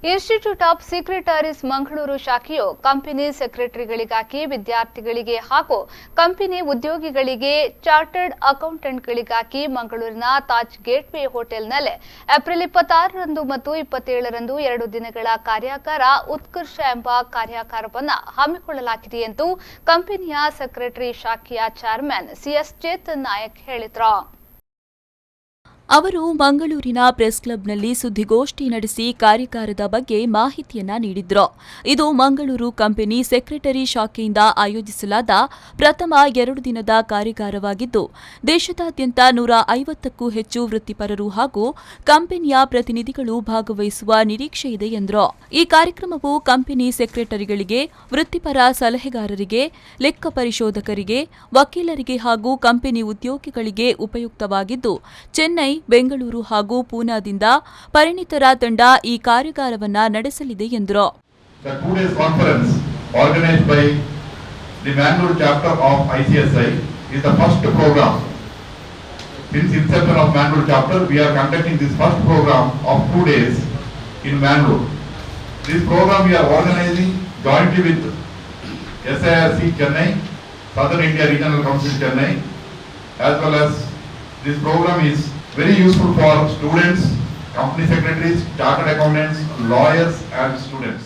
Institute of secretaries Mangaluru ಶಾಖೆಯು company ಸೆಕ್ರೆಟರಿಗಳಿಗಾಗಿ ವಿದ್ಯಾರ್ಥಿಗಳಿಗೆ ಹಾಗೂ ಕಂಪನಿ ಉದ್ಯೋಗಿಗಳಿಗೆ ಚಾರ್ಟರ್ಡ್ ಅಕೌಂಟೆಂಟ್ಗಳಿಗಾಗಿ ಮಂಗಳೂರಿನ ತಾಜ್ ಗೇಟ್ವೇ ಹೋಟೆಲ್ನಲ್ಲಿ ಏಪ್ರಿಲ್ 26ರಂದು ಮತ್ತು 27ರಂದು 2 ದಿನಗಳ ಕಾರ್ಯಾಗಾರ ಉತ್ಕರ್ಷ ಎಂಬ ಕಾರ್ಯಾಗಾರವನ್ನು ಹಮ್ಮಿಕೊಳ್ಳಲಾಗಿದೆ ಎಂದು ಕಂಪನಿಯ ಸೆಕ್ರೆಟರಿ ಶಾಖೆಯ ಚೇರ್ಮನ್ ಸಿಎಸ್ ಚೇತನ್ ನಾಯಕ್ ಹೇಳಿದರು. ಅವರು ಮಂಗಳೂರಿನ ಪ್ರೆಸ್ ಕ್ಲಬ್ನಲ್ಲಿ ಸುದ್ದಿಗೋಷ್ಠಿ ನಡೆಸಿ ಕಾರ್ಯಾಗಾರದ ಬಗ್ಗೆ ಮಾಹಿತಿಯನ್ನ ನೀಡಿದ್ರು. ಇದು ಮಂಗಳೂರು ಕಂಪನಿ ಸೆಕ್ರೆಟರಿ ಶಾಖೆಯಿಂದ ಆಯೋಜಿಸಲಾದ ಪ್ರಥಮ 2 ದಿನದ ಕಾರ್ಯಾಗಾರವಾಗಿದ್ದು, ದೇಶದಾದ್ಯಂತ 150ಕ್ಕೂ ಹೆಚ್ಚು ವೃತ್ತಿಪರರು ಹಾಗೂ ಕಂಪನಿಯ ಪ್ರತಿನಿಧಿಗಳು ಭಾಗವಹಿಸುವ ನಿರೀಕ್ಷೆ ಇದೆ ಎಂದರು. ಈ ಕಾರ್ಯಕ್ರಮವು ಕಂಪನಿ ಸೆಕ್ರೆಟರಿಗಳಿಗೆ, ವೃತ್ತಿಪರ ಸಲಹೆಗಾರರಿಗೆ, ಲೆಕ್ಕ ಪರಿಶೋಧಕರಿಗೆ, ವಕೀಲರಿಗೆ ಹಾಗೂ ಕಂಪನಿ ಉದ್ಯೋಗಿಗಳಿಗೆ ಉಪಯುಕ್ತವಾಗಿದ್ದು, ಚೆನ್ನೈ, ಬೆಂಗಳೂರು ಹಾಗೂ ಪೂನಾದಿಂದ ಪರಿಣಿತರ ತಂಡ ಈ ಕಾರ್ಯಾಗಾರವನ್ನು ನಡೆಸಲಿದೆ ಎಂದರು. The 2 days conference organized by the Mangalore chapter of ICSI is the first program. Since inception of Mangalore chapter, we are conducting this first program of 2 days in Mangalore. This program we are organizing jointly with SIRC Chennai, Southern India Regional Council Chennai, as well as this program is very useful for students, company secretaries, chartered accountants, lawyers and students.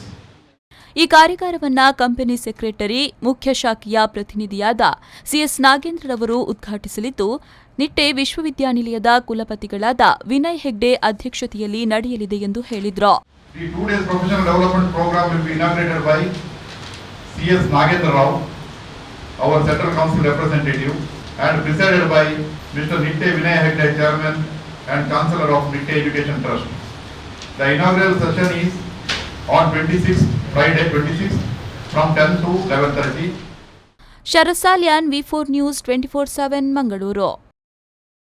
ಈ ಕಾರ್ಯಾಗಾರವನ್ನು company secretary ಮುಖ್ಯ ಶಾಖೆಯ ಪ್ರತಿನಿಧಿಯಾದ CS ನಾಗೇಂದ್ರರವರು ಉದ್ಘಾಟಿಸಲಿದ್ದು, ನಿಟ್ಟೆ ವಿಶ್ವವಿದ್ಯಾನಿಲಯದ ಕುಲಪತಿಗಳಾದ ವಿನಯ್ ಹೆಗ್ಡೆ ಅಧ್ಯಕ್ಷತೆಯಲ್ಲಿ ನಡೆಯಲಿದೆ ಎಂದು ಹೇಳಿದರು. The 2 days professional development program will be inaugurated by CS Nagendra Rao, our Central Council representative, and presided by Mr. Nitte Vinay Hegde, Chairman and Chancellor of Nitte Education Trust. The inaugural session is on 26th, Friday 26th, from 10 to 11:30. Sharath Salian, V4 News 24/7 Mangaluru.